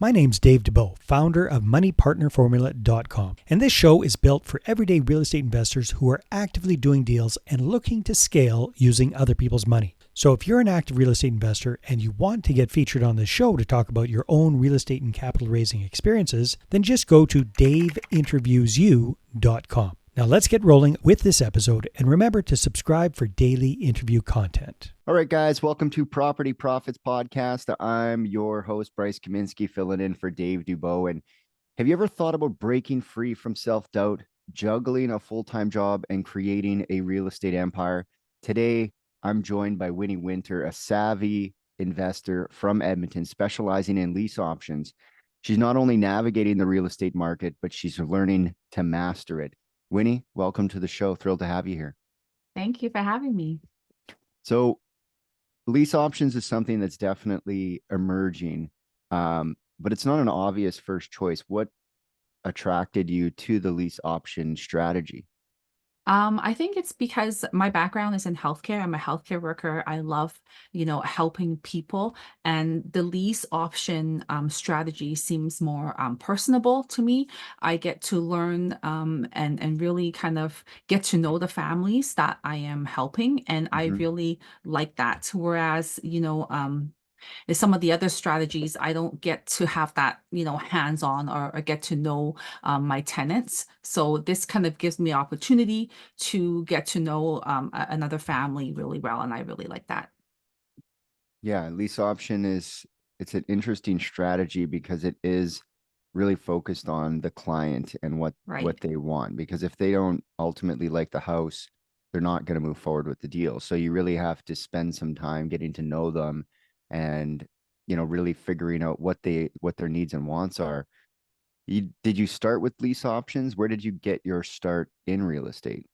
My name's Dave DeBow, founder of MoneyPartnerFormula.com, and this show is built for everyday real estate investors who are actively doing deals and looking to scale using other people's money. So if you're an active real estate investor and you want to get featured on this show to talk about your own real estate and capital raising experiences, then just go to daveinterviewyou.com. Now let's get rolling with this episode, and remember to subscribe for daily interview content. All right, guys, welcome to Property Profits Podcast. I'm your host, Bryce Kaminsky, filling in for Dave Dubois. And have you ever thought about breaking free from self-doubt, juggling a full-time job, and creating a real estate empire? Today, I'm joined by Winnie Winter, a savvy investor from Edmonton, specializing in lease options. She's not only navigating the real estate market, but she's learning to master it. Winnie, welcome to the show. Thrilled to have you here. Thank you for having me. So lease options is something that's definitely emerging, but it's not an obvious first choice. What attracted you to the lease option strategy? I think it's because my background is in healthcare. I'm a healthcare worker. I love, helping people, and the lease option strategy seems more personable to me. I get to learn and really kind of get to know the families that I am helping, and I really like that. Whereas, is some of the other strategies, I don't get to have that, hands-on or get to know my tenants. So this kind of gives me opportunity to get to know another family really well, and I really like that. Yeah, lease option it's an interesting strategy because it is really focused on the client and what Right. they want. Because if they don't ultimately like the house, they're not going to move forward with the deal. So you really have to spend some time getting to know them and really figuring out what their needs and wants are. Did you start with lease options? Where did you get your start in real estate?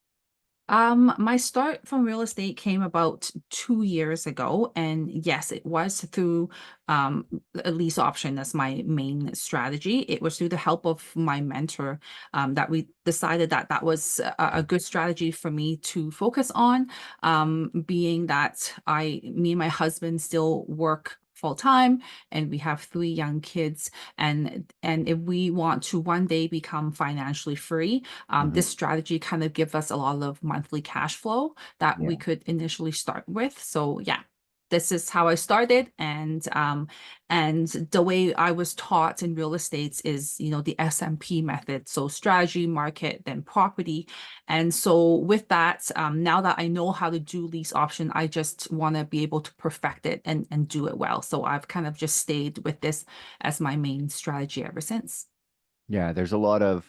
My start from real estate came about 2 years ago, and yes, it was through a lease option as my main strategy. It was through the help of my mentor that we decided that that was a good strategy for me to focus on, being that me and my husband still work full time, and we have 3 young kids, and if we want to one day become financially free, this strategy kind of gives us a lot of monthly cash flow that we Yeah. could initially start with. So yeah, this is how I started, and the way I was taught in real estate is, the SMP method. So strategy, market, then property. And so with that, now that I know how to do lease option, I just want to be able to perfect it and do it well. So I've kind of just stayed with this as my main strategy ever since. Yeah, there's a lot of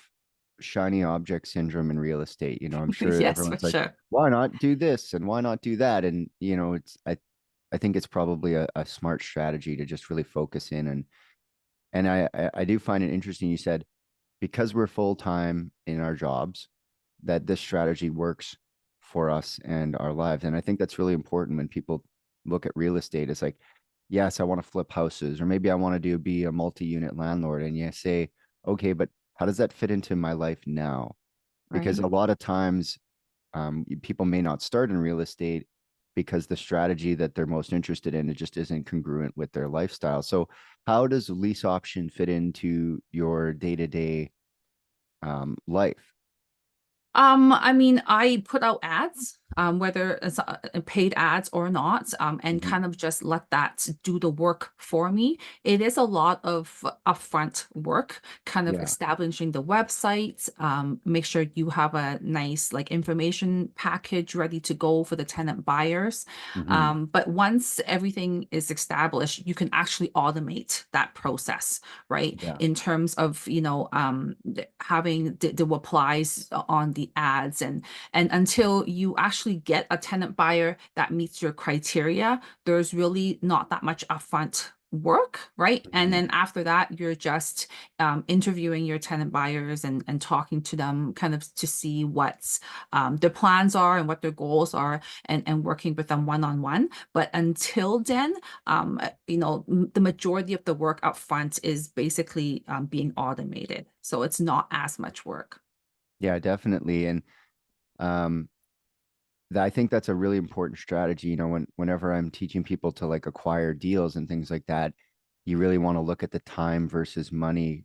shiny object syndrome in real estate. I'm sure Yes, for everyone's like, sure. why not do this and why not do that? And I think it's probably a smart strategy to just really focus in, and I do find it interesting. You said because we're full time in our jobs, that this strategy works for us and our lives. And I think that's really important when people look at real estate. It's like, yes, I want to flip houses, or maybe I want to be a multi-unit landlord. And you say, okay, but how does that fit into my life now? Because Right. a lot of times people may not start in real estate because the strategy that they're most interested in, it just isn't congruent with their lifestyle. So how does lease option fit into your day-to-day life? I mean, I put out ads, whether it's paid ads or not, and Mhm. kind of just let that do the work for me. It is a lot of upfront work, kind of Yeah. establishing the website, make sure you have a nice like information package ready to go for the tenant buyers. Mhm. But once everything is established, you can actually automate that process, right? Yeah. In terms of, having the replies on the ads, and until you actually get a tenant buyer that meets your criteria, there's really not that much upfront work, right? And Mhm. then after that, you're just interviewing your tenant buyers and talking to them kind of to see what their plans are and what their goals are, and working with them one-on-one. But until then, the majority of the work up front is basically being automated. So it's not as much work. Yeah, definitely. And um, I think that's a really important strategy. Whenever I'm teaching people to like acquire deals and things like that, you really want to look at the time versus money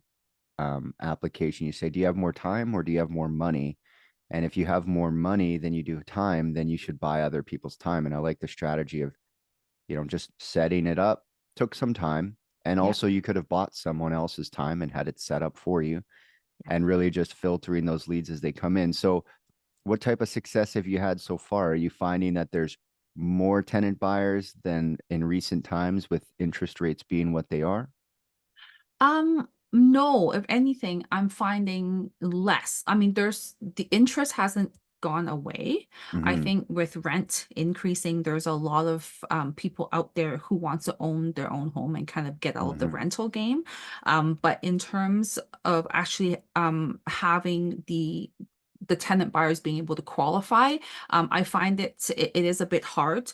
application. You say, do you have more time or do you have more money? And if you have more money than you do time, then you should buy other people's time. And I like the strategy of, just setting it up. Took some time. And Yeah. also you could have bought someone else's time and had it set up for you, Yeah. and really just filtering those leads as they come in. So what type of success have you had so far? Are you finding that there's more tenant buyers than in recent times with interest rates being what they are? No, if anything, I'm finding less. I mean, the interest hasn't gone away. I Mm-hmm. think with rent increasing, there's a lot of people out there who want to own their own home and kind of get out of the Mm-hmm. rental game. But in terms of actually having the tenant buyers being able to qualify, I find it is a bit hard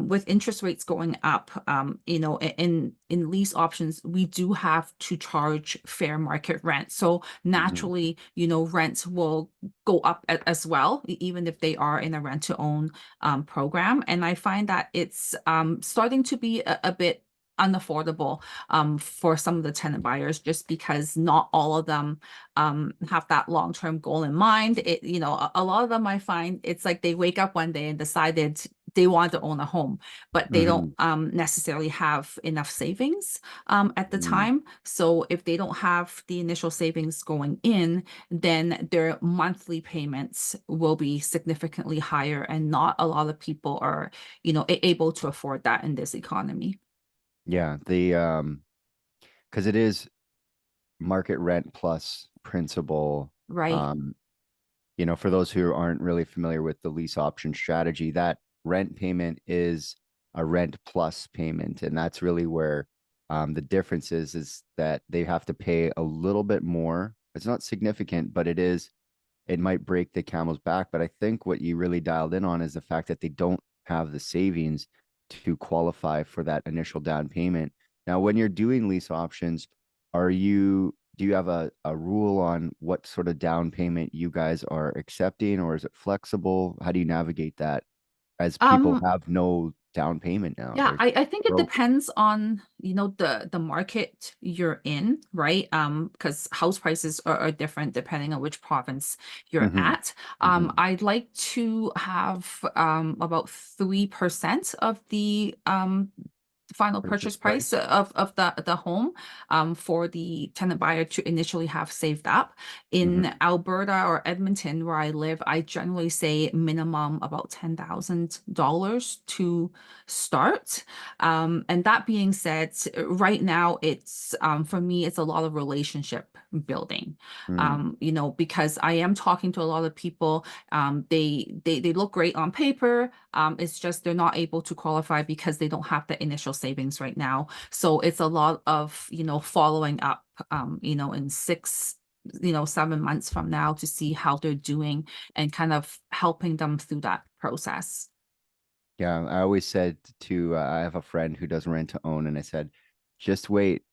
with interest rates going up. In lease options, we do have to charge fair market rent. So Mm-hmm. naturally, rent will go up as well, even if they are in a rent to own program. And I find that it's starting to be a bit unaffordable for some of the tenant buyers, just because not all of them have that long-term goal in mind. A lot of them, I find it's like they wake up one day and decided they want to own a home, but they don't Mm-hmm. necessarily have enough savings at the Mm-hmm. time. So if they don't have the initial savings going in, then their monthly payments will be significantly higher, and not a lot of people are, able to afford that in this economy. Yeah, because it is market rent plus principal. Right. Um, for those who aren't really familiar with the lease option strategy, that rent payment is a rent plus payment. And that's really where the difference is that they have to pay a little bit more. It's not significant, but it might break the camel's back. But I think what you really dialed in on is the fact that they don't have the savings to qualify for that initial down payment. Now, when you're doing lease options, do you have a rule on what sort of down payment you guys are accepting, or is it flexible? How do you navigate that as people Um, have no down payment now? Yeah, They're I think it broke. depends on, the market you're in, right? Because house prices are different depending on which province you're Hmm. at. Hmm. I'd like to have about 3% of the final Purchase purchase price price. of the home for the tenant buyer to initially have saved up. In Hmm. Alberta or Edmonton, where I live, I generally say minimum about $10,000 to start. And that being said, right now it's for me, it's a lot of relationship building. Mm. Because I am talking to a lot of people. They look great on paper. It's just they're not able to qualify because they don't have the initial savings right now. So it's a lot of, following up, in 7 months from now to see how they're doing and kind of helping them through that process. Yeah, I always said I have a friend who does rent to own, and I said, just wait,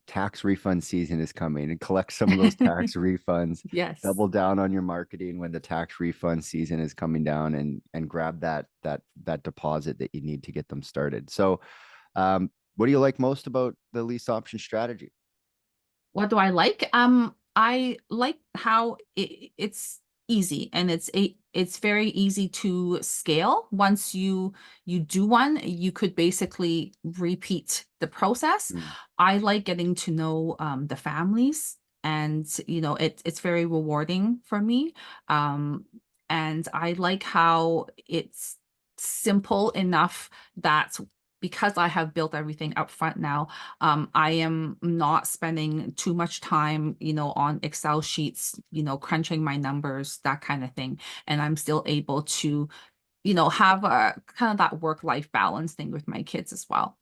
tax refund season is coming, and collect some of those tax refunds. Yes. Double down on your marketing when the tax refund season is coming down, and grab that deposit that you need to get them started. So, what do you like most about the lease option strategy? What do I like? I like how it's easy, and it's very easy to scale. Once you do one, you could basically repeat the process. Mm. I like getting to know the families, and it's very rewarding for me. Um, and I like how it's simple enough that because I have built everything up front now, I am not spending too much time, on Excel sheets, crunching my numbers, that kind of thing. And I'm still able to, have a kind of that work-life balance thing with my kids as well.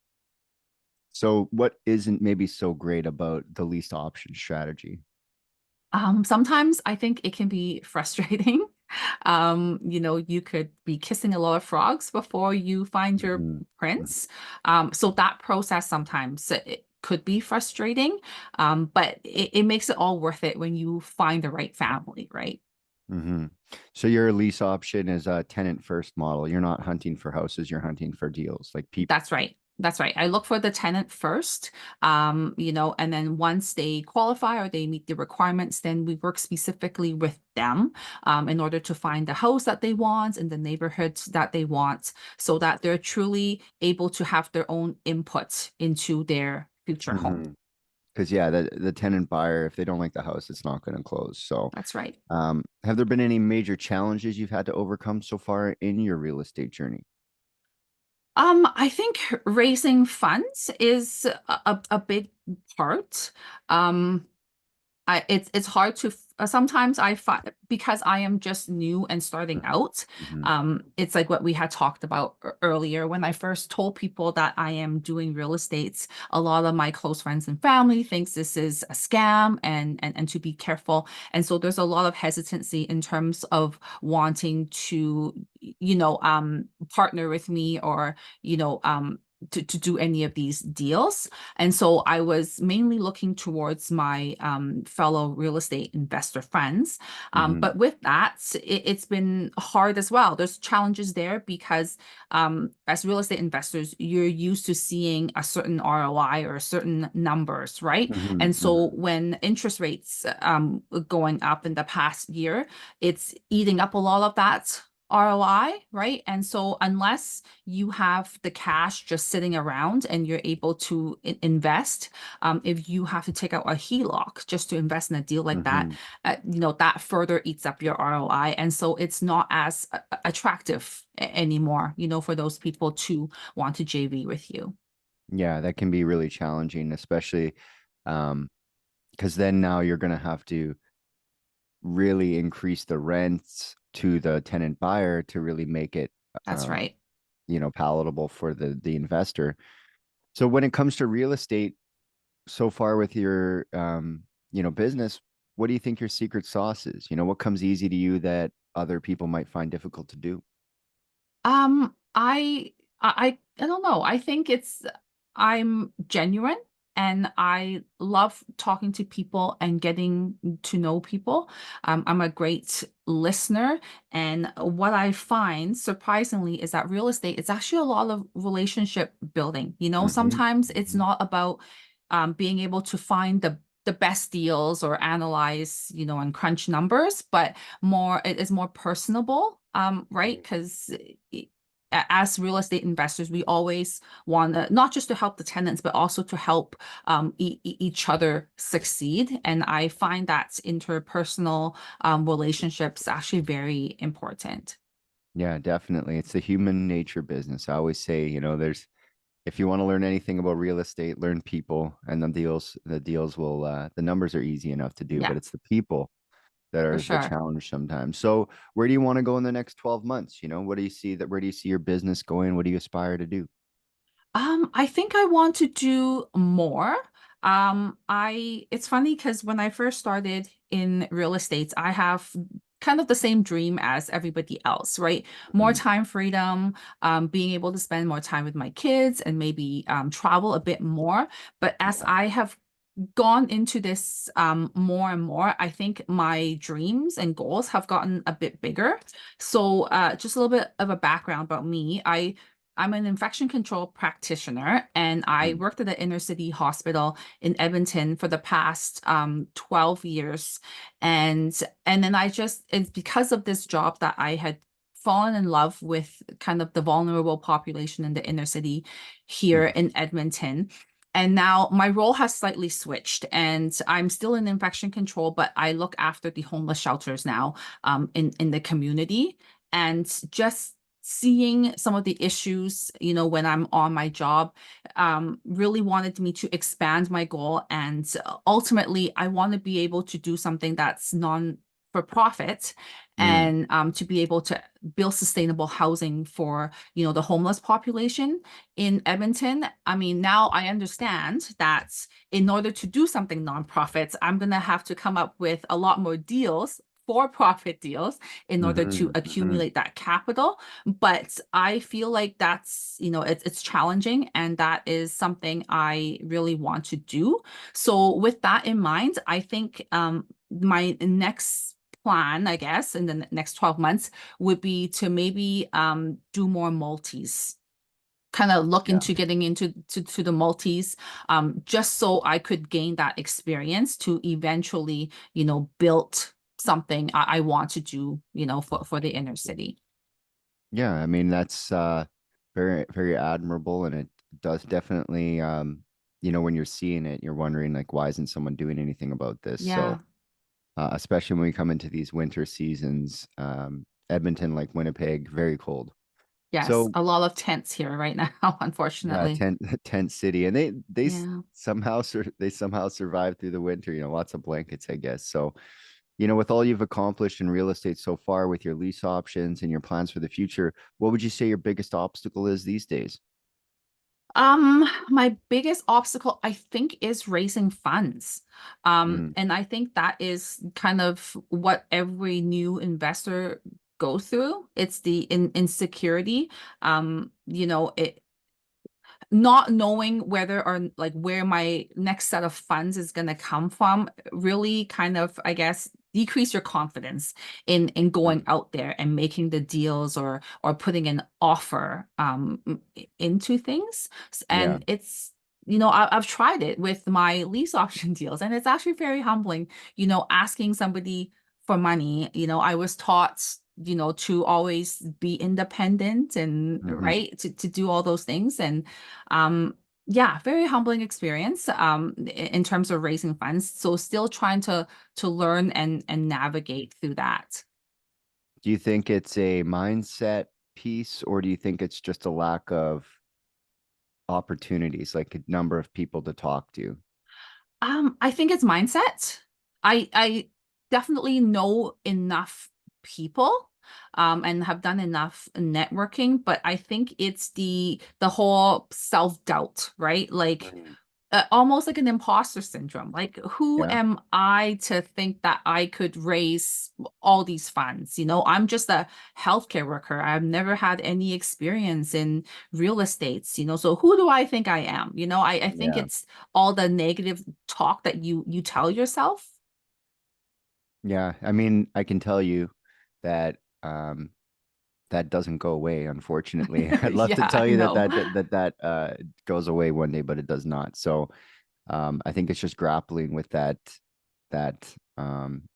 So, what isn't maybe so great about the lease option strategy? Sometimes I think it can be frustrating. You could be kissing a lot of frogs before you find your Mhm. prince. So that process sometimes it could be frustrating, but it makes it all worth it when you find the right family, right? Mm-hmm. So your lease option is a tenant first model. You're not hunting for houses, you're hunting for deals, like people. That's right. That's right. I look for the tenant first, and then once they qualify or they meet the requirements, then we work specifically with them in order to find the house that they want in the neighborhoods that they want, so that they're truly able to have their own input into their future home. Because yeah, the tenant buyer, if they don't like the house, it's not going to close. So, That's right. have there been any major challenges you've had to overcome so far in your real estate journey? I think raising funds is a big part. Um, it's hard to sometimes I find because I am just new and starting out. Mm-hmm. It's like what we had talked about earlier when I first told people that I am doing real estate. A lot of my close friends and family thinks this is a scam and to be careful. And so there's a lot of hesitancy in terms of wanting to, partner with me or, to do any of these deals. And so I was mainly looking towards my fellow real estate investor friends. Mm-hmm. But with that, it's been hard as well. There's challenges there because as real estate investors, you're used to seeing a certain ROI or certain numbers, right? Mm-hmm. And so when interest rates going up in the past year, it's eating up a lot of that ROI, right? And so unless you have the cash just sitting around and you're able to invest, if you have to take out a HELOC just to invest in a deal like that, Mm-hmm. that further eats up your ROI. And so it's not as attractive anymore, for those people to want to JV with you. Yeah, that can be really challenging, especially because then now you're going to have to really increase the rents to the tenant buyer to really make it That's um, right. palatable for the investor. So when it comes to real estate, so far with your business, what do you think your secret sauce is? What comes easy to you that other people might find difficult to do? I don't know. I think I'm genuine and I love talking to people and getting to know people. I'm a great listener, and what I find surprisingly is that real estate, it's actually a lot of relationship building. Mm-hmm. Sometimes it's Mm-hmm. not about being able to find the best deals or analyze, and crunch numbers, but it is more personable, right? Because as real estate investors, we always want to not just to help the tenants, but also to help each other succeed. And I find that interpersonal relationships actually very important. Yeah, definitely. It's the human nature business. I always say, there's if you want to learn anything about real estate, learn people and the deals will the numbers are easy enough to do, Yeah, but it's the people that for are the sure. challenge sometimes. So where do you want to go in the next 12 months? What do you see where do you see your business going? What do you aspire to do? I think I want to do more. It's funny because when I first started in real estate, I have kind of the same dream as everybody else, right? More Mhm. time freedom, being able to spend more time with my kids and maybe travel a bit more. But as Yeah. I have gone into this more and more, I think my dreams and goals have gotten a bit bigger. So just a little bit of a background about me. I'm an infection control practitioner, and I Mhm. worked at the inner city hospital in Edmonton for the past 12 years. And and then it's because of this job that I had fallen in love with kind of the vulnerable population in the inner city here Mhm. in Edmonton. And now my role has slightly switched, and I'm still in infection control, but I look after the homeless shelters now in the community. And just seeing some of the issues, when I'm on my job, really wanted me to expand my goal. And ultimately, I want to be able to do something that's non for profit Mm. and to be able to build sustainable housing for, the homeless population in Edmonton. I mean, now I understand that in order to do something nonprofit, I'm going to have to come up with a lot more deals, for profit deals, in order to Mhm. Mhm. accumulate that capital. But I feel like that's, it's challenging, and that is something I really want to do. So with that in mind, I think my next plan, I guess, in the next 12 months would be to maybe do more multis. kind of look Yeah. into getting into to the multis, just so I could gain that experience to eventually, build something I want to do, for the inner city. Yeah, I mean that's very very admirable, and it does definitely when you're seeing it, you're wondering like why isn't someone doing anything about this? So Yeah. especially when we come into these winter seasons, Edmonton, like Winnipeg, very cold. Yes. So A lot of tents here right now, yeah, unfortunately. tent city, and Yeah. they somehow survive through the winter. Lots of blankets, I guess. So with all you've accomplished in real estate so far, with your lease options and your plans for the future, what would you say your biggest obstacle is these days? My biggest obstacle, I think, is raising funds. Mm, And I think that is kind of what every new investor goes through. It's the insecurity. It not knowing whether or like where my next set of funds is going to come from really kind of, I guess, decrease your confidence in going mm, out there and making the deals or putting an offer into things. yeah, And it's I've tried it with my lease option deals, and it's actually very humbling, asking somebody for money. I was taught, to always be independent and hmm. right to do all those things. And um, yeah, very humbling experience in terms of raising funds. So still trying to learn and navigate through that. Do you think it's a mindset piece, or do you think it's just a lack of opportunities, like a number of people to talk to? I think it's mindset. I definitely know enough people and have done enough networking, but I think it's the whole self-doubt, right? Like Mm. almost like an imposter syndrome. Like, who Yeah, am I to think that I could raise all these funds? I'm just a healthcare worker. I've never had any experience in real estates, so who do I think I am? I think yeah, it's all the negative talk that you tell yourself. yeah. I mean, I can tell you that that doesn't go away, unfortunately. I'd love to Yeah, tell I you that know. goes away one day, but it does not. So I think it's just grappling with that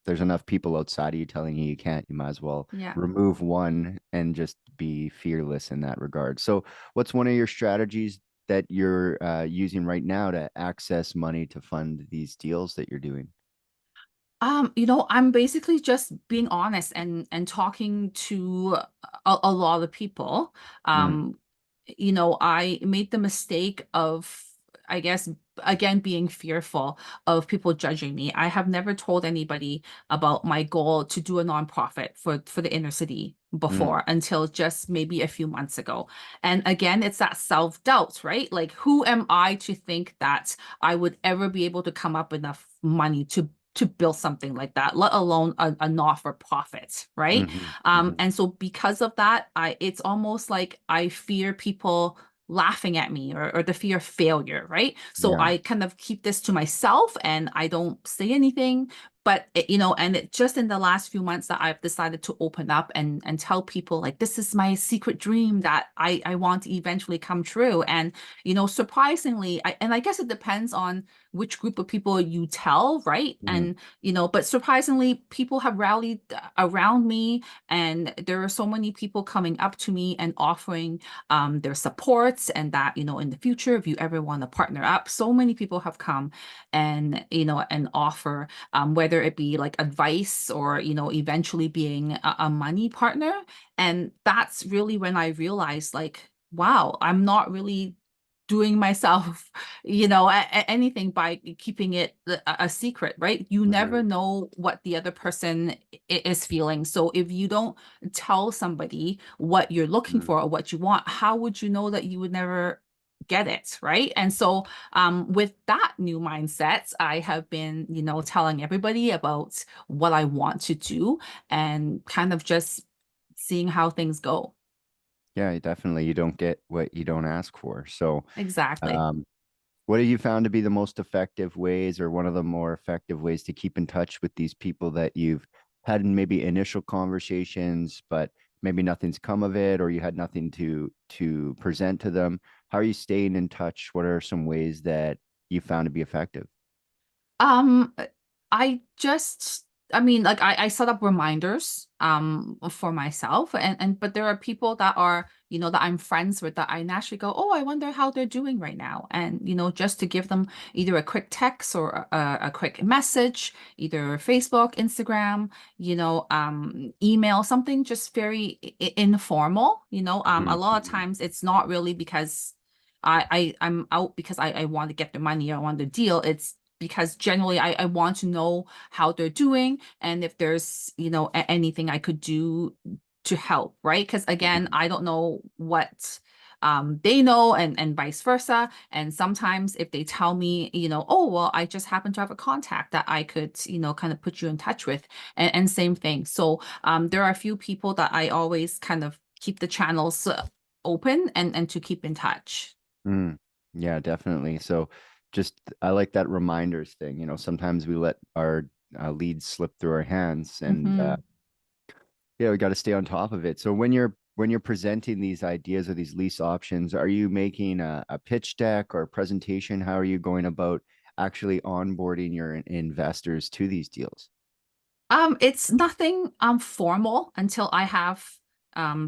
there's enough people outside of you telling you you can't. You might as well Yeah. remove one and just be fearless in that regard. So what's one of your strategies that you're using right now to access money to fund these deals that you're doing? I'm basically just being honest and talking to a lot of people. Mm, Um, I made the mistake of, I guess, again, being fearful of people judging me. I have never told anybody about my goal to do a nonprofit for the inner city mm, before until just maybe a few months ago. And again, it's that self-doubt, right? Like, who am I to think that I would ever be able to come up with enough money to build something like that, let alone a not-for-profit, right? mhm, mhm. And so because of that, it's almost like I fear people laughing at me or the fear of failure, right? So Yeah, I kind of keep this to myself and I don't say anything. But and it just in the last few months that I've decided to open up and tell people like this is my secret dream that I want to eventually come true. And surprisingly, I guess it depends on which group of people you tell, right? mhm, And but surprisingly, people have rallied around me, and there are so many people coming up to me and offering their supports, and that in the future, if you ever want to partner up, so many people have come and and offer whether it be like advice or eventually being a money partner. And that's really when I realized like, wow, I'm not really doing myself anything by keeping it a secret, right? You never mhm, know what the other person is feeling. So if you don't tell somebody what you're looking mhm. for or what you want, how would you know that you would never get it, right? And so with that new mindset, I have been telling everybody about what I want to do and kind of just seeing how things go. Yeah, definitely. You don't get what you don't ask for. So, Exactly. um, what have you found to be the most effective ways, or one of the more effective ways to keep in touch with these people that you've had in maybe initial conversations, but maybe nothing's come of it, or you had nothing to present to them? How are you staying in touch? What are some ways that you found to be effective? Um, I just, I mean, like I set up reminders for myself, and but there are people that are, that I'm friends with that I naturally go, oh, I wonder how they're doing right now, and just to give them either a quick text or a quick message, either Facebook, Instagram, email, something just very informal. A Mhm, lot of mhm, times it's not really because I'm out because I want to get the money, I want the deal. It's because generally I want to know how they're doing and if there's, anything I could do to help, right? Because again, mhm, I don't know what they know and vice versa. And sometimes if they tell me, oh, well, I just happen to have a contact that I could, kind of put you in touch with, and same thing. So there are a few people that I always kind of keep the channels open and to keep in touch. mm. Yeah, definitely. So just I like that reminders thing. Sometimes we let our leads slip through our hands, and Hmm. yeah, we got to stay on top of it. So when you're presenting these ideas or these lease options, are you making a pitch deck or a presentation? How are you going about actually onboarding your investors to these deals? It's nothing formal until I have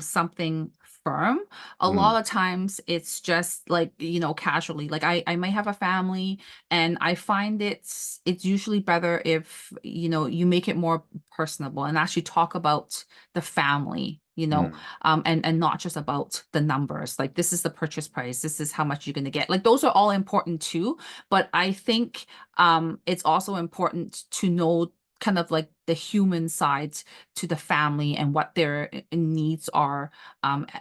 something firm. A Mm, lot of times it's just like, casually. Like I might have a family and I find it's usually better if, you make it more personable and actually talk about the family, mm, and not just about the numbers. Like this is the purchase price, this is how much you're gonna get. Like those are all important too. But I think it's also important to know kind of like the human side to the family and what their needs are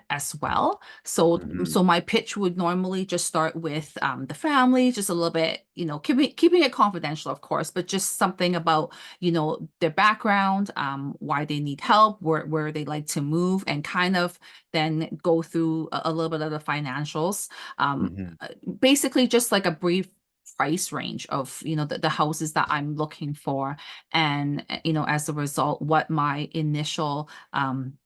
as well. So mhm, so my pitch would normally just start with the family, just a little bit, keeping it confidential, of course, but just something about, their background, why they need help, where they like to move, and kind of then go through a little bit of the financials. mhm, Basically just like a brief price range of the houses that I'm looking for, and as a result what my initial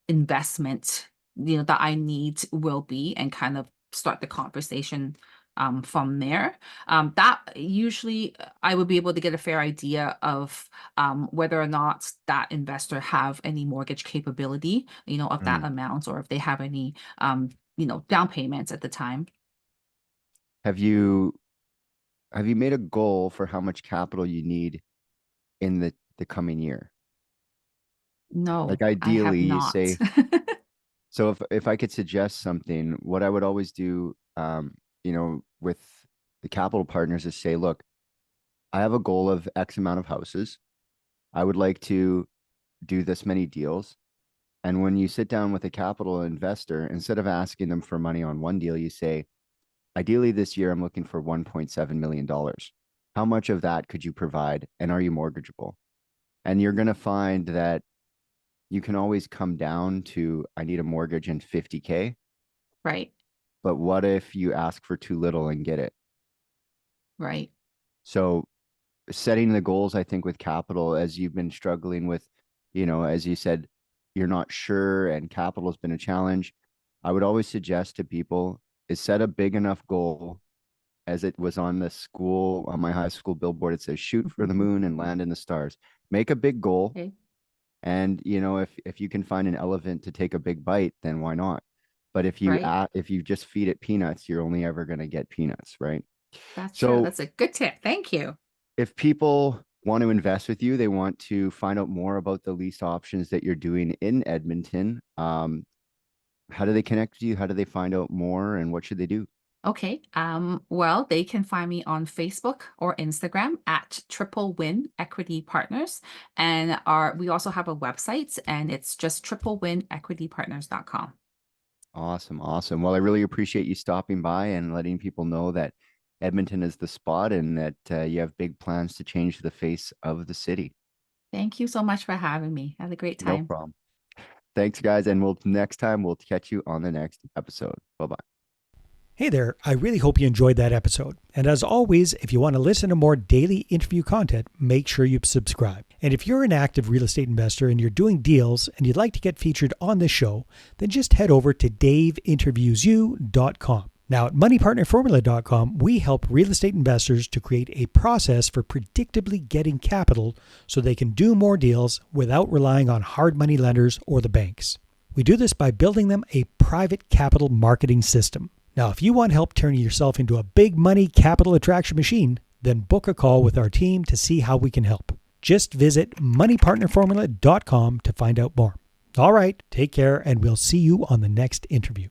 investment that I need will be, and kind of start the conversation from there. That usually I would be able to get a fair idea of whether or not that investor have any mortgage capability, of that mm. amount, or if they have any down payments at the time. Have you made a goal for how much capital you need in the coming year? No, Like I ideally, have you not. say, so if I could suggest something, what I would always do, with the capital partners is say, look, I have a goal of X amount of houses. I would like to do this many deals. And when you sit down with a capital investor, instead of asking them for money on one deal, you say, ideally this year, I'm looking for $1.7 million. How much of that could you provide? And are you mortgageable? And you're going to find that you can always come down to, I need a mortgage and 50K. Right, But what if you ask for too little and get it? right. So setting the goals, I think, with capital, as you've been struggling with, as you said, you're not sure and capital has been a challenge. I would always suggest to people is set a big enough goal, as it was on my high school billboard. It says shoot for the moon and land in the stars. Make a big goal. Okay, And if you can find an elephant to take a big bite, then why not? But right. if you just feed it peanuts, you're only ever going to get peanuts, right? That's true. So That's a good tip. Thank you. if people want to invest with you, they want to find out more about the lease options that you're doing in Edmonton. How do they connect with you? How do they find out more, and what should they do? Okay. Well, they can find me on Facebook or Instagram at Triple Win Equity Partners. And we also have a website, and it's just triplewinequitypartners.com. Awesome, awesome. Well, I really appreciate you stopping by and letting people know that Edmonton is the spot, and that you have big plans to change the face of the city. Thank you so much for having me. Have a great No time. problem. Thanks, guys, and next time we'll catch you on the next episode. Bye bye. Hey there, I really hope you enjoyed that episode. And as always, if you want to listen to more daily interview content, make sure you subscribe. And if you're an active real estate investor and you're doing deals and you'd like to get featured on this show, then just head over to daveinterviewsyou.com. Now, at moneypartnerformula.com, we help real estate investors to create a process for predictably getting capital so they can do more deals without relying on hard money lenders or the banks. We do this by building them a private capital marketing system. Now, if you want help turning yourself into a big money capital attraction machine, then book a call with our team to see how we can help. Just visit moneypartnerformula.com to find out more. All right, take care, and we'll see you on the next interview.